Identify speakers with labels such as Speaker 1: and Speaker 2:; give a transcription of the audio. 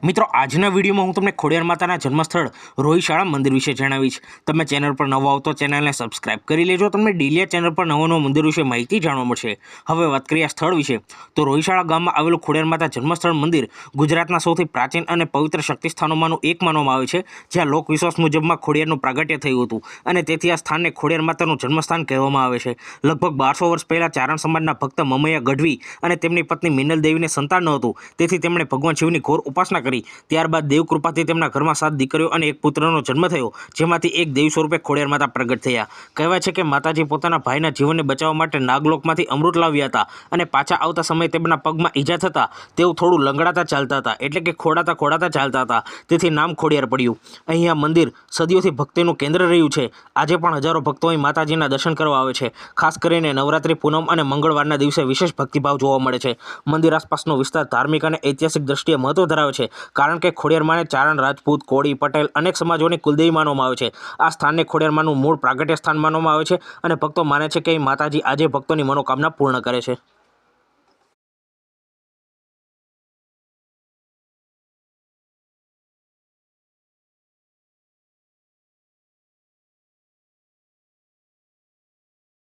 Speaker 1: મિત્રો આજના વિડીયોમાં હું તમને ખોડિયાર માતાના જન્મસ્થળ રોહિશાળા મંદિર વિશે જણાવીશ। તમે ચેનલ પર નવા હો તો ચેનલને સબસ્ક્રાઇબ કરી લેજો। તમને ડેલી ચેનલ પર નવા મંદિર વિશે માહિતી જાણવા મળશે। હવે વાત કરીએ આ સ્થળ વિશે તો રોહિશાળા ગામમાં આવેલું ખોડિયાર માતા જન્મસ્થળ મંદિર ગુજરાતના સૌથી પ્રાચીન અને પવિત્ર શક્તિસ્થાનોમાંનું એક માનવામાં આવે છે, જ્યાં લોકવિશ્વાસ મુજબમાં ખોડિયારનું પ્રાગટ્ય થયું હતું અને તેથી આ સ્થાનને ખોડિયાર માતાનું જન્મસ્થાન કહેવામાં આવે છે। લગભગ 1200 વર્ષ પહેલાં ચારણ સમાજના ભક્ત મમૈયા ગઢવી અને તેમની પત્ની મિનલ દેવીને સંતાન ન હતું, તેથી તેમણે ભગવાન શિવની ઘોર ઉપાસના કરી। ત્યારબાદ દેવ કૃપાથી તેમના ઘરમાં 7 દીકરીઓ અને એક પુત્રનો જન્મ થયો, જેમાંથી એક દેવી સ્વરૂપે ખોડિયાર માતા પ્રગટ થયા। કહેવાય છે કે માતાજી પોતાના ભાઈના જીવનને બચાવવા માટે નાગલોકમાંથી અમૃત લાવ્યા હતા અને પાછા આવતા સમયે તેમના પગમાં ઈજા થતા તેઓ થોડું લંગડાતા ચાલતા હતા, એટલે કે ખોડાતા ચાલતા હતા, તેથી નામ ખોડિયાર પડ્યું। અહીં આ મંદિર સદીઓથી ભક્તિનું કેન્દ્ર રહ્યું છે। આજે પણ હજારો ભક્તો અહીં માતાજીના દર્શન કરવા આવે છે। ખાસ કરીને નવરાત્રિ, પૂનમ અને મંગળવારના દિવસે વિશેષ ભક્તિભાવ જોવા મળે છે। મંદિર આસપાસનો વિસ્તાર ધાર્મિક અને ઐતિહાસિક દ્રષ્ટિએ મહત્વ ધરાવે છે, કારણ કે ખોડિયાર માને ચારણ, રાજપૂત, કોળી, પટેલ અનેક સમાજોની કુલદેવી માનવામાં આવે છે। આ સ્થાનને ખોડિયાર માનું મૂળ પ્રાગટ્ય સ્થાન માનવામાં આવે છે અને ભક્તો માને છે કે અહીં માતાજી આજે ભક્તોની મનોકામના પૂર્ણ કરે છે।